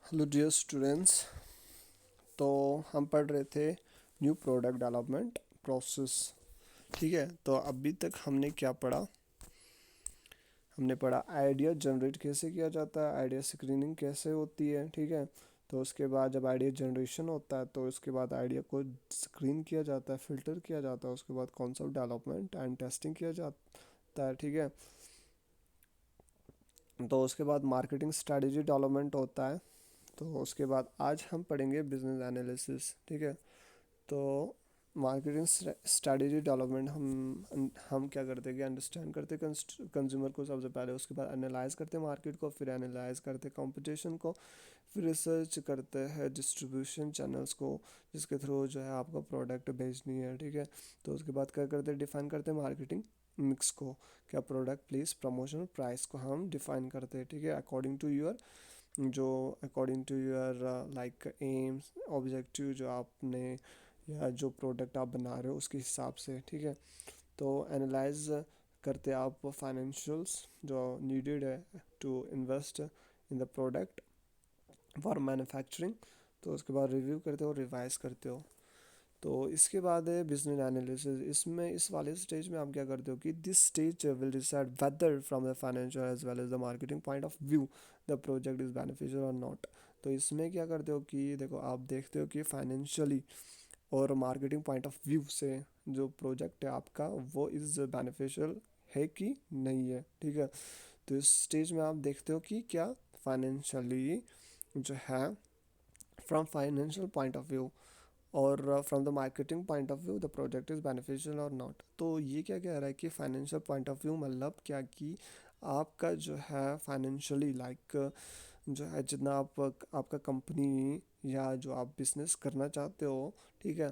Hello dear students. तो हम पढ़ रहे थे न्यू प्रोडक्ट डेवलपमेंट प्रोसेस। ठीक है, तो अभी तक हमने क्या पढ़ा? हमने पढ़ा आइडिया जनरेट कैसे किया जाता है, आइडिया स्क्रीनिंग कैसे होती है। ठीक है, तो उसके बाद जब आइडिया जनरेशन होता है तो उसके बाद आइडिया को स्क्रीन किया जाता है, फिल्टर किया जाता है, उसके बाद कॉन्सेप्ट डेवलपमेंट एंड टेस्टिंग किया जाता है। ठीक है, तो उसके बाद मार्केटिंग स्ट्रेटजी डेवलपमेंट होता है। तो उसके बाद आज हम पढ़ेंगे बिजनेस एनालिसिस। ठीक है, तो मार्केटिंग स्ट्रैटेजी डेवलपमेंट हम क्या करते हैं कि अंडरस्टैंड करते हैं कंज्यूमर को सबसे पहले, उसके बाद एनालाइज करते हैं मार्केट को, फिर एनालाइज करते हैं कंपटीशन को, फिर रिसर्च करते हैं डिस्ट्रीब्यूशन चैनल्स को जिसके थ्रू जो है आपका प्रोडक्ट बेचनी है। ठीक है, तो उसके बाद क्या करते हैं, डिफाइन करते हैं मार्केटिंग मिक्स को, क्या प्रोडक्ट प्लेस प्रमोशन प्राइस को हम डिफाइन करते हैं। ठीक है, अकॉर्डिंग टू योर जो according to your like aims objective जो आपने या जो प्रोडक्ट आप बना रहे हो उसके हिसाब से। ठीक है, तो एनालाइज करते आप फाइनेंशियल्स जो नीडेड है to invest in the product for manufacturing. तो उसके बाद रिव्यू करते हो, रिवाइज करते हो। तो इसके बाद है बिजनेस एनालिसिस। इसमें इस वाले स्टेज में आप क्या करते हो कि this stage will decide whether from the financial as well as the marketing point of view the project is beneficial और नॉट। तो इसमें क्या करते हो कि देखो, आप देखते हो कि फाइनेंशियली और मार्केटिंग पॉइंट ऑफ व्यू से जो प्रोजेक्ट है आपका वो इज़ बेनिफिशियल है कि नहीं है। ठीक है, तो इस स्टेज में आप देखते हो कि क्या फाइनेंशियली जो है from financial point of view और from the marketing point of view the project is beneficial और नॉट। तो ये क्या कह रहा है कि फाइनेंशियल पॉइंट ऑफ व्यू मतलब क्या कि आपका जो है फाइनेंशियली लाइक जो है जितना आप आपका कंपनी या जो आप बिजनेस करना चाहते हो। ठीक है,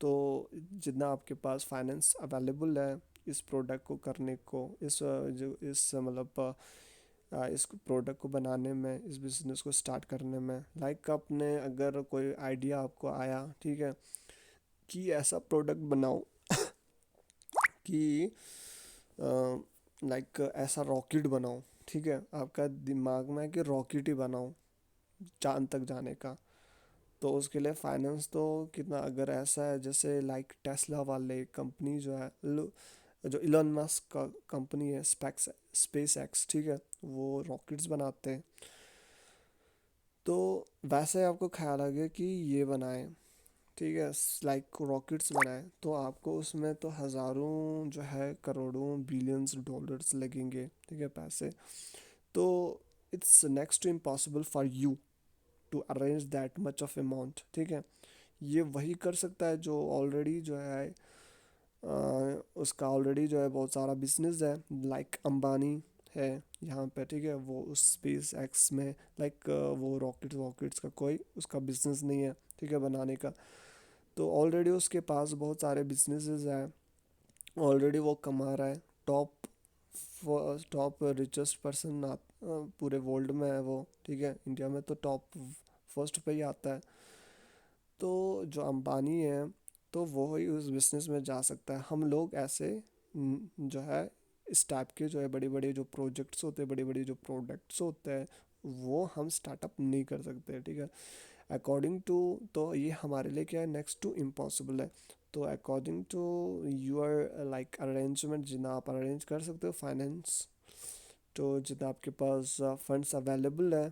तो जितना आपके पास फाइनेंस अवेलेबल है इस प्रोडक्ट को करने को, इस जो इस मतलब इस प्रोडक्ट को बनाने में, इस बिज़नेस को स्टार्ट करने में, लाइक आपने अगर कोई आइडिया आपको आया, ठीक है, कि ऐसा प्रोडक्ट बनाओ कि लाइक ऐसा रॉकेट बनाओ। ठीक है, आपका दिमाग में है कि रॉकेट ही बनाओ चांद तक जाने का। तो उसके लिए फाइनेंस तो कितना, अगर ऐसा है जैसे लाइक टेस्ला वाले कंपनी जो है जो इलॉन मस्क का कंपनी है स्पेस एक्स। ठीक है, वो रॉकेट्स बनाते हैं। तो वैसे आपको ख्याल आ गया कि ये बनाए, ठीक है, लाइक रॉकेट्स बनाए, तो आपको उसमें तो हज़ारों जो है करोड़ों बिलियंस डॉलर्स लगेंगे। ठीक है, पैसे। तो it's next to impossible for you to arrange that much of amount. ठीक है, ये वही कर सकता है जो ऑलरेडी जो है उसका ऑलरेडी जो है बहुत सारा बिजनेस है, लाइक अंबानी है यहाँ पे। ठीक है, वो उस स्पेस एक्स में लाइक वो रॉकेट्स का कोई उसका बिजनेस नहीं है, ठीक है, बनाने का। तो ऑलरेडी उसके पास बहुत सारे बिजनेसेस हैं, ऑलरेडी वो कमा रहा है। टॉप टॉप रिचेस्ट पर्सन पूरे वर्ल्ड में है वो। ठीक है, इंडिया में तो टॉप फर्स्ट पे ही आता है। तो जो अंबानी है तो वो ही उस बिजनेस में जा सकता है। हम लोग ऐसे जो है इस टाइप के जो है बड़े बड़े जो प्रोजेक्ट्स होते हैं, बड़े बड़े जो प्रोडक्ट्स होते हैं, वो हम स्टार्टअप नहीं कर सकते। ठीक है, अकॉर्डिंग टू, तो ये हमारे लिए क्या है, नेक्स्ट टू इम्पॉसिबल है। तो according to your like arrangement, जितना आप अरेंज कर सकते हो फाइनेंस, तो जितना आपके पास फंड्स अवेलेबल है,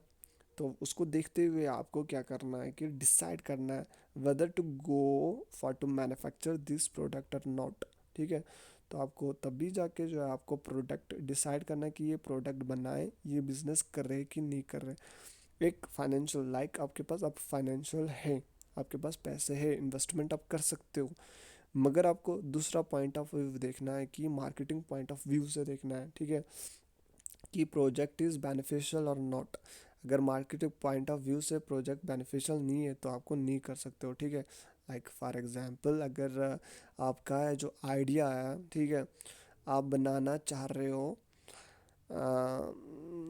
तो उसको देखते हुए आपको क्या करना है कि डिसाइड करना है whether to go for to manufacture this product और नॉट। ठीक है, तो आपको तभी जाके जो है आपको प्रोडक्ट डिसाइड करना है कि ये प्रोडक्ट बनाए, ये बिजनेस कर रहे कि नहीं कर रहे। एक फाइनेंशियल लाइक आपके पास अब फाइनेंशियल है, आपके पास पैसे है, इन्वेस्टमेंट आप कर सकते हो, मगर आपको दूसरा पॉइंट ऑफ व्यू देखना है कि मार्केटिंग पॉइंट ऑफ व्यू से देखना है। ठीक है, कि प्रोजेक्ट इज़ बेनिफिशियल और नॉट। अगर मार्केटिंग पॉइंट ऑफ व्यू से प्रोजेक्ट बेनिफिशियल नहीं है तो आपको नहीं कर सकते हो। ठीक है, लाइक फॉर एग्जांपल अगर आपका है जो आइडिया है, ठीक है, आप बनाना चाह रहे हो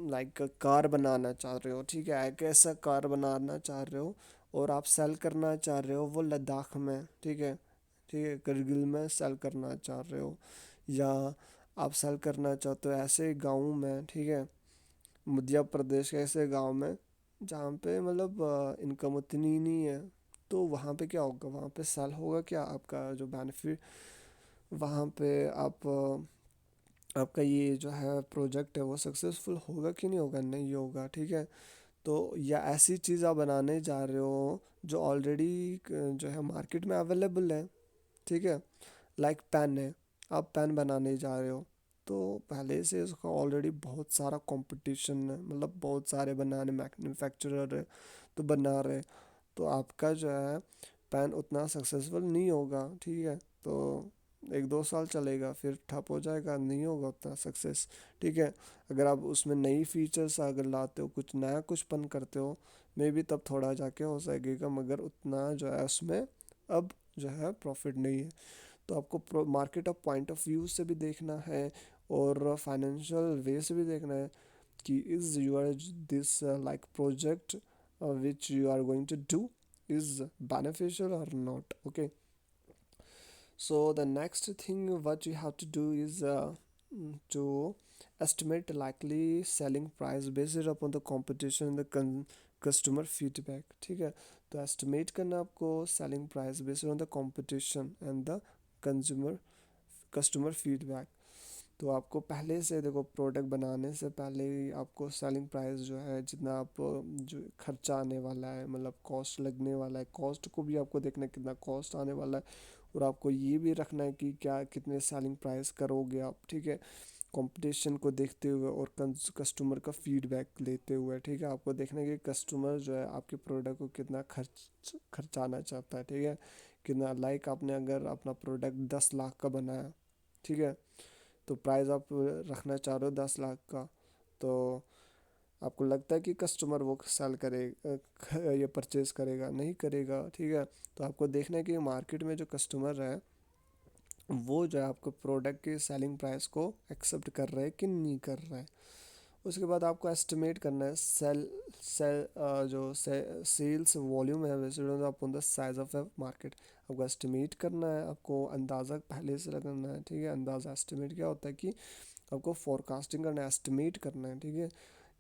लाइक कार बनाना चाह रहे हो। ठीक है, एक ऐसा कार बनाना चाह रहे हो और आप सेल करना चाह रहे हो वो लद्दाख में। ठीक है, ठीक है, करगिल में सेल करना चाह रहे हो, या आप सेल करना चाहते हो ऐसे गाँव में, ठीक है, मध्य प्रदेश के ऐसे गांव में जहाँ पे मतलब इनकम उतनी नहीं है, तो वहाँ पे क्या होगा, वहाँ पे सेल होगा क्या आपका जो बेनिफिट, वहाँ पे आप आपका ये जो है प्रोजेक्ट है वो सक्सेसफुल होगा कि नहीं होगा, नहीं होगा, ठीक है। तो या ऐसी चीज़ आप बनाने जा रहे हो जो ऑलरेडी जो है मार्केट में अवेलेबल है, ठीक है। लाइक पेन है, आप पेन बनाने जा रहे हो, तो पहले से उसका ऑलरेडी बहुत सारा कंपटीशन है, मतलब बहुत सारे बनाने मैन्युफैक्चरर है, तो बना रहे, तो आपका जो है पेन उतना सक्सेसफुल नहीं होगा, ठीक है। तो 1-2 साल चलेगा, फिर ठप हो जाएगा, नहीं होगा उतना सक्सेस, ठीक है। अगर आप उसमें नई फीचर्स अगर लाते हो, कुछ नया कुछ पन करते हो, मे बी तब थोड़ा जाके हो सकेगा, मगर उतना जो है उसमें अब जो है प्रॉफिट नहीं है। तो आपको market of point of view से भी देखना है, और फाइनेंशियल वे से भी देखना है कि is your this like project which you are going to do is beneficial or not, okay. So the next thing what you have to do is to estimate likely selling price based upon the competition and the customer feedback, ठीक है। तो estimate करना आपको selling price based on the competition and the consumer customer feedback। तो आपको पहले से देखो, प्रोडक्ट बनाने से पहले ही आपको सेलिंग प्राइस जो है, जितना आप जो खर्चा आने वाला है, मतलब कॉस्ट लगने वाला है, कॉस्ट को भी आपको देखना है कितना कॉस्ट आने वाला है, और आपको ये भी रखना है कि क्या कितने सेलिंग प्राइस करोगे आप, ठीक है। कंपटीशन को देखते हुए और कस्टमर का फीडबैक लेते हुए, ठीक है। आपको देखना है कि कस्टमर जो है आपके प्रोडक्ट को कितना खर्चाना चाहता है, ठीक है। कितना, लाइक आपने अगर अपना प्रोडक्ट 10 लाख का बनाया, ठीक है, तो प्राइस आप रखना चाह रहे हो 10 लाख का, तो आपको लगता है कि कस्टमर वो सेल करेगा, ये परचेज करेगा, नहीं करेगा, ठीक है। तो आपको देखना है कि मार्केट में जो कस्टमर है वो जो है आपको प्रोडक्ट के सेलिंग प्राइस को एक्सेप्ट कर रहा है कि नहीं कर रहा है। उसके बाद आपको एस्टिमेट करना है सेल सेल जो सेल्स वॉल्यूम है based upon the size of the market. आपको एस्टिमेट करना है, आपको अंदाज़ा पहले से लगाना है, ठीक है। अंदाज़ा एस्टिमेट क्या होता है कि आपको फोरकास्टिंग करना है, एस्टिमेट करना है, ठीक है।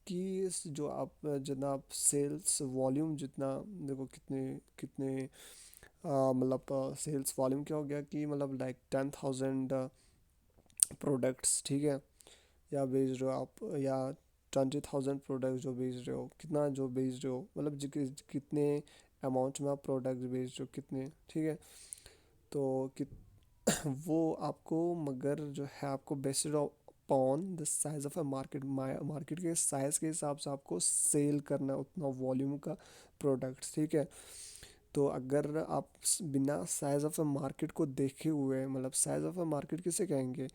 कि जो आप जितना आप सेल्स वॉल्यूम जितना, देखो कितने कितने मतलब सेल्स वॉल्यूम क्या हो गया कि मतलब लाइक 10,000 प्रोडक्ट्स, ठीक है, या बेच रहे हो आप, या 20,000 प्रोडक्ट जो बेच रहे हो, कितना जो बेच रहे हो, मतलब कितने अमाउंट में आप प्रोडक्ट बेच रहे हो, कितने, ठीक है। तो वो आपको, मगर जो है आपको based upon the size of a market, market के साइज के हिसाब से आपको सेल करना है उतना वॉल्यूम का प्रोडक्ट्स, ठीक है। तो अगर आप बिना साइज ऑफ अ मार्केट को देखे हुए, मतलब साइज ऑफ अ मार्केट किसे कहेंगे,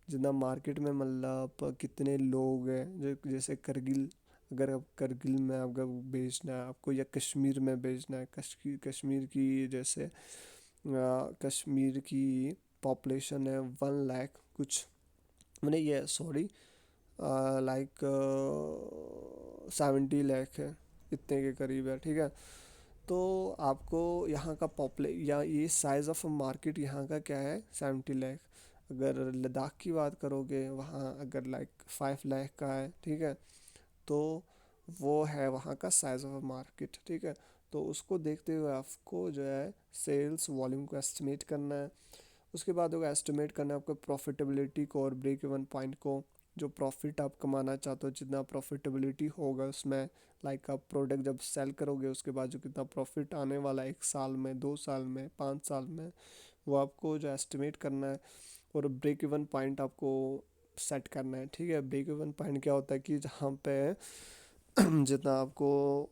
जितना मार्केट में मतलब कितने लोग हैं, जो जैसे करगिल, अगर आप करगिल में आपका बेचना है आपको, या कश्मीर में बेचना है, कश्मीर की जैसे कश्मीर की पॉपुलेशन है 1 लाख कुछ, मैंने ये सॉरी लाइक 70 लाख है, इतने के करीब है, ठीक है। तो आपको यहाँ का पॉपुले या ये साइज़ ऑफ मार्केट यहाँ का क्या है, 70 लाख। अगर लद्दाख की बात करोगे, वहाँ अगर लाइक 5 लाख का है, ठीक है, तो वो है वहाँ का साइज़ ऑफ मार्केट, ठीक है। तो उसको देखते हुए आपको जो है सेल्स वॉल्यूम को एस्टिमेट करना है। उसके बाद होगा एस्टिमेट करना है आपको प्रॉफिटेबिलिटी को और ब्रेक इवन पॉइंट को, जो प्रॉफिट आप कमाना चाहते हो, जितना प्रॉफिटेबिलिटी होगा उसमें, लाइक आप प्रोडक्ट जब सेल करोगे उसके बाद जो कितना प्रॉफिट आने वाला है 1 साल में, 2 साल में, 5 साल में, वो आपको जो एस्टिमेट करना है। और ब्रेक इवन पॉइंट आपको सेट करना है, ठीक है। ब्रेक इवन पॉइंट क्या होता है कि जहाँ पे जितना आपको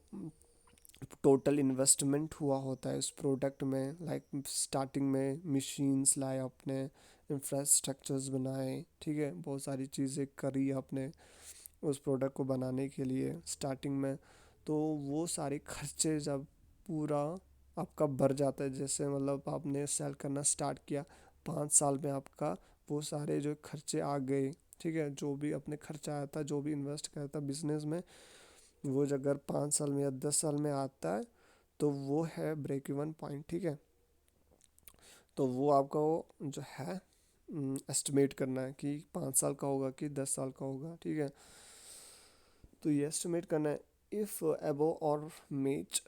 टोटल इन्वेस्टमेंट हुआ होता है इस प्रोडक्ट में, लाइक स्टार्टिंग में मशीन्स लाए आपने, इंफ्रास्ट्रक्चर्स बनाए, ठीक है, बहुत सारी चीज़ें करी आपने उस प्रोडक्ट को बनाने के लिए स्टार्टिंग में। तो वो सारे खर्चे जब पूरा आपका भर जाता है, जैसे मतलब आपने सेल करना स्टार्ट किया, 5 साल में आपका वो सारे जो खर्चे आ गए, ठीक है, जो भी अपने खर्चा आया था, जो भी इन्वेस्ट किया था बिजनेस में, वो अगर 5 साल में या 10 साल में आता है, तो वो है ब्रेक इवन पॉइंट, ठीक है। तो वो आपका वो जो है एस्टिमेट करना है कि 5 साल का होगा कि 10 साल का होगा, ठीक है। तो ये एस्टिमेट करना है। if above or match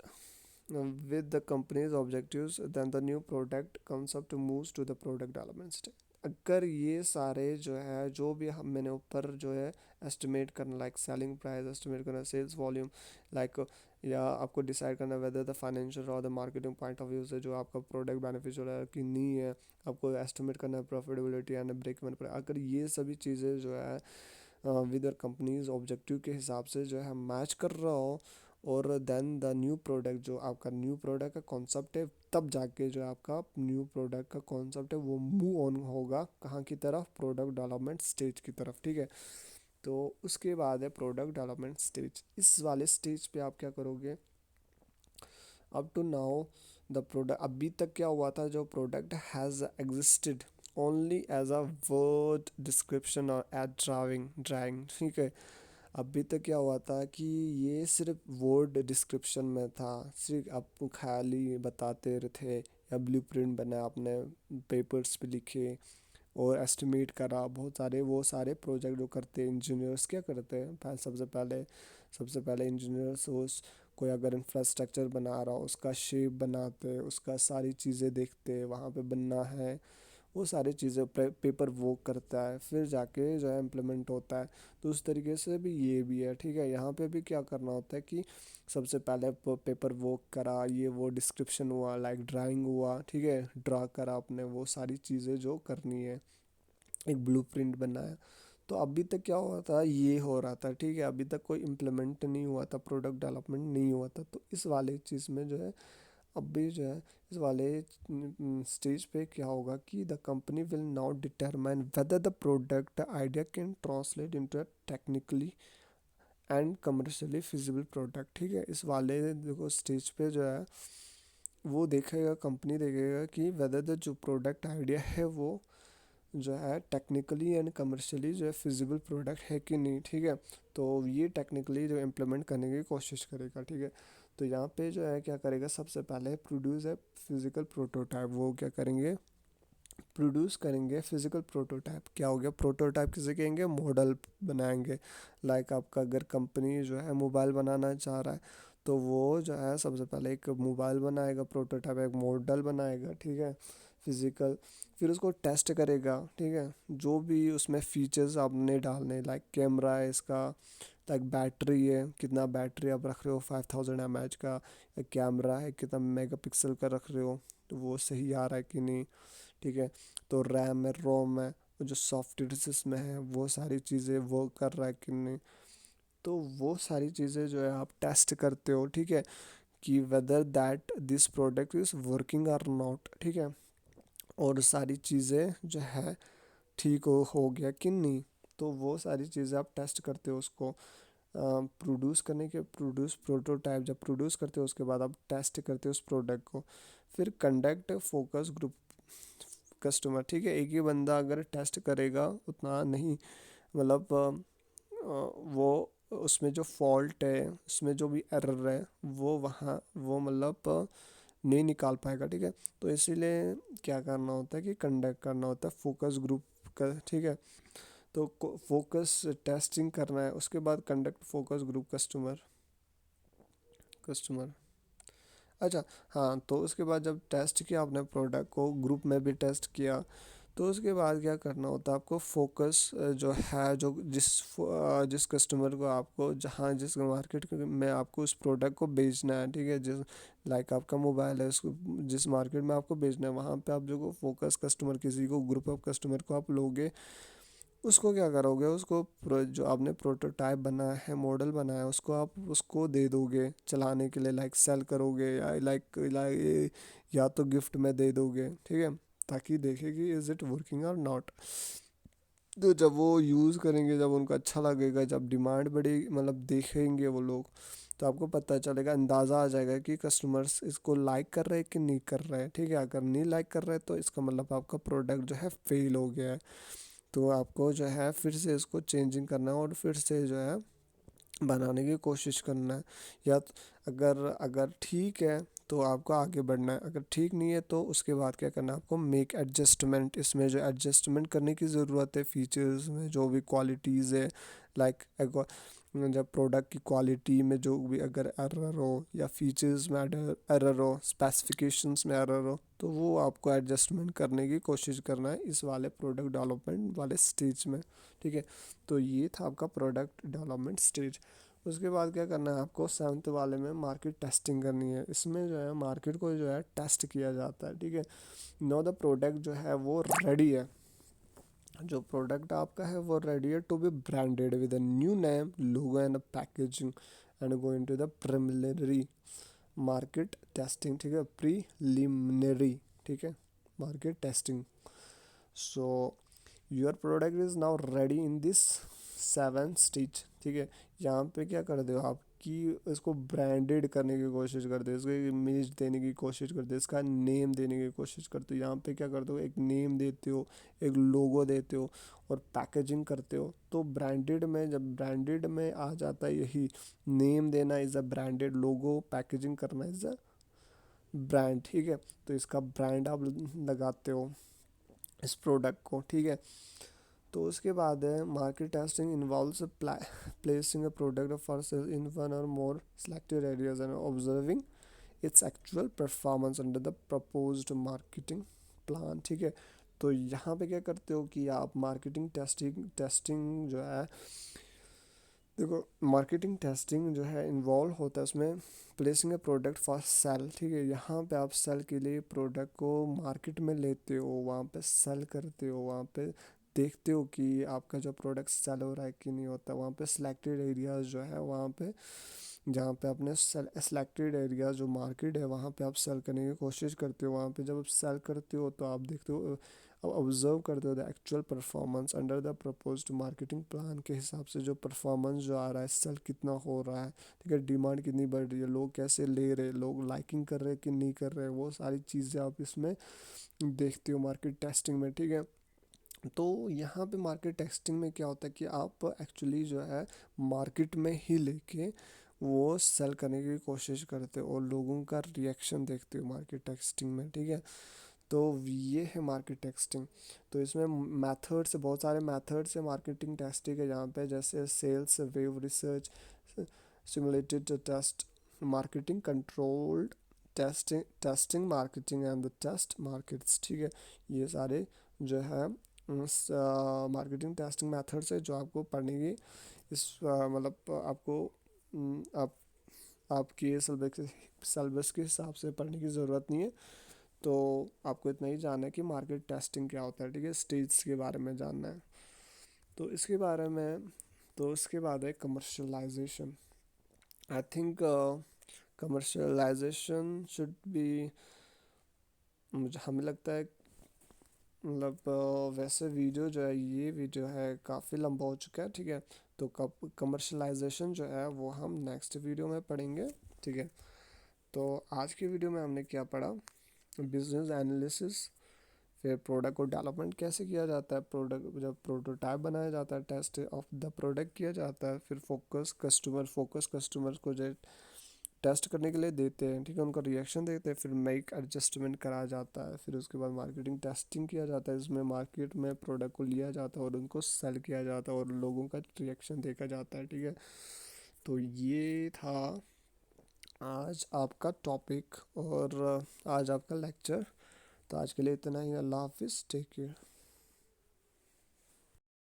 with the company's objectives, then the new product concept moves to the product development stage. अगर ये सारे जो है जो भी हम मैंने ऊपर जो है एस्टिमेट करना, लाइक सेलिंग प्राइस एस्टिमेट करना, सेल्स वॉल्यूम, लाइक या आपको डिसाइड करना वेदर द फाइनेंशियल और the marketing point of view से जो आपका प्रोडक्ट बेनिफिशियल है कि नहीं है, आपको एस्टिमेट करना है प्रॉफिटेबिलिटी एंड ब्रेक इवन पर। अगर ये सभी चीज़ें जो है विद कंपनीज ऑब्जेक्टिव के हिसाब से जो है मैच कर रहा हो, और देन द न्यू प्रोडक्ट जो आपका न्यू प्रोडक्ट का कॉन्सेप्ट है, तब जाके जो आपका न्यू प्रोडक्ट का कॉन्सेप्ट है वो मूव ऑन होगा कहाँ की तरफ, प्रोडक्ट डेवलपमेंट स्टेज की तरफ। ठीक है, तो उसके बाद है प्रोडक्ट डेवलपमेंट स्टेज। इस वाले स्टेज पे आप क्या करोगे, up to now the product, अभी तक क्या हुआ था, जो product has existed only as a word description और एड ड्राइंग। ठीक है, अभी तक क्या हुआ था कि ये सिर्फ वर्ड डिस्क्रिप्शन में था, सिर्फ आप खाली बताते रहे थे, या ब्लूप्रिंट बनाया आपने, पेपर्स पे लिखे और एस्टिमेट करा। बहुत सारे वो सारे प्रोजेक्ट जो करते हैं इंजीनियर्स क्या करते हैं, सबसे पहले इंजीनियर्स उस कोई अगर इंफ्रास्ट्रक्चर बना रहा हो उसका शेप बनाते, उसका सारी चीज़ें देखते, वहाँ पे बनना है, वो सारी चीज़ें पेपर वर्क करता है, फिर जाके जो है इम्प्लीमेंट होता है। तो उस तरीके से भी ये भी है। ठीक है, यहाँ पे भी क्या करना होता है कि सबसे पहले पेपर वर्क करा, ये वो डिस्क्रिप्शन हुआ, लाइक ड्राइंग हुआ, ठीक है, ड्रा करा आपने वो सारी चीज़ें जो करनी है, एक ब्लूप्रिंट बनाया। तो अभी तक क्या हुआ था, ये हो रहा था। ठीक है, अभी तक कोई इम्प्लीमेंट नहीं हुआ था, प्रोडक्ट डेवलपमेंट नहीं हुआ था। तो इस वाले चीज़ में जो है अभी जो है इस वाले स्टेज पे क्या होगा कि the company will now determine whether the product idea can translate into a technically and commercially feasible product. ठीक है, इस वाले देखो स्टेज पे जो है वो देखेगा, कंपनी देखेगा कि वेदर द जो प्रोडक्ट आइडिया है वो जो है टेक्निकली एंड कमर्शियली जो है फिजिबल प्रोडक्ट है कि नहीं। ठीक है, तो ये टेक्निकली जो इम्प्लीमेंट करने की कोशिश करेगा। ठीक है, तो यहाँ पे जो है क्या करेगा, सबसे पहले प्रोड्यूस है फिजिकल प्रोटोटाइप। वो क्या करेंगे, प्रोड्यूस करेंगे फिजिकल प्रोटोटाइप। क्या हो गया, प्रोटोटाइप किसे कहेंगे, मॉडल बनाएंगे। लाइक आपका अगर कंपनी जो है मोबाइल बनाना चाह रहा है, तो वो जो है सबसे पहले एक मोबाइल बनाएगा, प्रोटोटाइप एक मॉडल बनाएगा। ठीक है, फिजिकल, फिर उसको टेस्ट करेगा। ठीक है, जो भी उसमें फीचर्स आपने डालने, लाइक कैमरा है इसका, लाइक बैटरी है, कितना बैटरी आप रख रहे हो, 5000 mAh का, या कैमरा है कितना मेगापिक्सल का रख रहे हो, तो वो सही आ रहा है कि नहीं। ठीक है, तो रैम है, रोम है, और जो सॉफ्टवेयर इसमें है वो सारी चीज़ें वर्क कर रहा है कि नहीं। तो वो सारी चीज़ें जो है आप टेस्ट करते हो। ठीक है, कि whether that this product is working or not. ठीक है, और सारी चीज़ें जो है ठीक हो गया कि नहीं। तो वो सारी चीज़ें आप टेस्ट करते हो उसको प्रोड्यूस करने के, प्रोड्यूस प्रोटोटाइप जब प्रोड्यूस करते हो उसके बाद आप टेस्ट करते हो उस प्रोडक्ट को। फिर कंडक्ट फोकस ग्रुप कस्टमर। ठीक है, एक ही बंदा अगर टेस्ट करेगा उतना नहीं, मतलब वो उसमें जो फॉल्ट है, उसमें जो भी एरर है वो वहाँ वो मतलब नहीं निकाल पाएगा। ठीक है, तो इसीलिए क्या करना होता है कि कंडक्ट करना होता है फोकस ग्रुप का। ठीक है, तो फोकस टेस्टिंग करना है, उसके बाद conduct focus group customer customer. अच्छा, हाँ, तो उसके बाद जब टेस्ट किया आपने प्रोडक्ट को, ग्रुप में भी टेस्ट किया, तो उसके बाद क्या करना होता है आपको, फोकस जो है, जो जिस कस्टमर को आपको जहाँ जिस मार्केट में आपको उस प्रोडक्ट को बेचना है। ठीक है, जिस लाइक आपका मोबाइल है, उसको जिस मार्केट में आपको बेचना है वहाँ पे आप जो फोकस कस्टमर, किसी को ग्रुप ऑफ कस्टमर को आप लोगे, उसको क्या करोगे, उसको जो आपने प्रोटोटाइप बनाया है, मॉडल बनाया है, उसको आप उसको दे दोगे चलाने के लिए, लाइक सेल करोगे, या लाइक या तो गिफ्ट में दे दोगे। ठीक है, ताकि देखे कि इज़ इट वर्किंग और नॉट। तो जब वो यूज़ करेंगे, जब उनको अच्छा लगेगा, जब डिमांड बढ़ेगी, मतलब देखेंगे वो लोग, तो आपको पता चलेगा, अंदाज़ा आ जाएगा कि कस्टमर्स इसको लाइक कर रहे हैं कि नहीं कर रहे हैं। ठीक है, अगर नहीं लाइक कर रहे हैं तो इसका मतलब आपका प्रोडक्ट जो है फेल हो गया है। तो आपको जो है फिर से इसको चेंजिंग करना है, और फिर से जो है बनाने की कोशिश करना है। या अगर अगर ठीक है तो आपको आगे बढ़ना है, अगर ठीक नहीं है तो उसके बाद क्या करना है आपको, मेक एडजस्टमेंट। इसमें जो एडजस्टमेंट करने की ज़रूरत है, फीचर्स में जो भी क्वालिटीज़ है, लाइक जब प्रोडक्ट की क्वालिटी में जो भी अगर एरर हो या फीचर्स में एरर हो, स्पेसिफिकेशंस में एरर हो, तो वो आपको एडजस्टमेंट करने की कोशिश करना है इस वाले प्रोडक्ट डेवलपमेंट वाले स्टेज में। ठीक है, तो ये था आपका प्रोडक्ट डेवलपमेंट स्टेज। उसके बाद क्या करना है आपको, सेवन्थ वाले में मार्केट टेस्टिंग करनी है। इसमें जो है मार्केट को जो है टेस्ट किया जाता है। ठीक है, नो द प्रोडक्ट जो है वो रेडी है, जो प्रोडक्ट आपका है वो रेडी है to be branded with a new name, logo and packaging and go into the preliminary market testing. ठीक है, प्रीलिमिनरी, ठीक है, market testing. So your product is now ready in this seven stage. ठीक है, यहाँ पे क्या कर दो आप कि इसको ब्रांडेड करने की कोशिश करते हो, इसको एक इमेज देने की कोशिश करते हो, इसका नेम देने की कोशिश करते हो। यहाँ पे क्या करते हो, एक नेम देते हो, एक लोगो देते हो और पैकेजिंग करते हो। तो ब्रांडेड में, जब ब्रांडेड में आ जाता है यही, नेम देना is a branded, logo packaging करना इज़ अ ब्रांड। ठीक है, तो इसका ब्रांड आप लगाते हो इस प्रोडक्ट को। ठीक है, तो उसके बाद है market testing involves placing a product for sale in one और more selected areas and observing its actual performance under the proposed marketing plan. ठीक है, तो यहाँ पे क्या करते हो कि आप मार्केटिंग टेस्टिंग जो है, देखो मार्केटिंग टेस्टिंग जो है इन्वॉल्व होता है उसमें placing A product for cell. ठीक है, यहाँ पे आप सेल के लिए प्रोडक्ट को मार्केट में लेते हो, वहाँ पे सेल करते हो, वहाँ पे देखते हो कि आपका जो प्रोडक्ट सेल हो रहा है कि नहीं होता। वहाँ पे सिलेक्टेड एरियाज जो है, वहाँ पे जहाँ पे आपने सेलेक्टेड एरिया जो मार्केट है वहाँ पे आप सेल करने की कोशिश करते हो। वहाँ पे जब आप सेल करते हो तो आप देखते हो, अब ऑब्जर्व करते हो the actual performance under the proposed marketing plan के हिसाब से जो परफॉर्मेंस जो आ रहा है, सेल कितना हो रहा है। ठीक है, डिमांड कितनी बढ़ रही है, लोग कैसे ले रहे हैं, लोग लाइकिंग कर रहे हैं कि नहीं कर रहे हैं, वो सारी चीज़ें आप इसमें देखते हो मार्केट टेस्टिंग में। ठीक है, तो यहाँ पे मार्केट टेस्टिंग में क्या होता है कि आप एक्चुअली जो है मार्केट में ही लेके वो सेल करने की कोशिश करते हो और लोगों का रिएक्शन देखते हो मार्केट टेस्टिंग में। ठीक है, तो ये है मार्केट टेस्टिंग। तो इसमें मेथड्स, बहुत सारे मेथड्स है मार्केटिंग टेस्टिंग के, जहाँ पे जैसे sales wave research, simulated test, marketing controlled testing marketing and the test markets. ठीक है, ये सारे जो है मार्केटिंग टेस्टिंग मेथड्स है जो आपको पढ़ने की इस मतलब आपको आप आपकी सिलेबस के हिसाब से पढ़ने की ज़रूरत नहीं है। तो आपको इतना ही जानना है कि मार्केट टेस्टिंग क्या होता है। ठीक है, स्टेज के बारे में जानना है। तो इसके बारे में, तो इसके बाद है commercialisation. I think commercialisation should be, मुझे हमें लगता है मतलब वैसे वीडियो जो है, ये वीडियो है काफ़ी लंबा हो चुका है। ठीक है, तो कमर्शलाइजेशन जो है वो हम नेक्स्ट वीडियो में पढ़ेंगे। ठीक है, तो आज की वीडियो में हमने क्या पढ़ा, बिजनेस एनालिसिस, फिर प्रोडक्ट को डेवलपमेंट कैसे किया जाता है, प्रोडक्ट जब प्रोटोटाइप बनाया जाता है, टेस्ट ऑफ द प्रोडक्ट किया जाता है, फिर फोकस कस्टमर को जो टेस्ट करने के लिए देते हैं। ठीक है, उनका रिएक्शन देखते हैं, फिर मेक एडजस्टमेंट करा जाता है, फिर उसके बाद मार्केटिंग टेस्टिंग किया जाता है, इसमें मार्केट में प्रोडक्ट को लिया जाता है और उनको सेल किया जाता है और लोगों का रिएक्शन देखा जाता है। ठीक है, तो ये था आज आपका टॉपिक और आज आपका लेक्चर। तो आज के लिए इतना ही। अल्लाह हाफिज़, टेक केयर।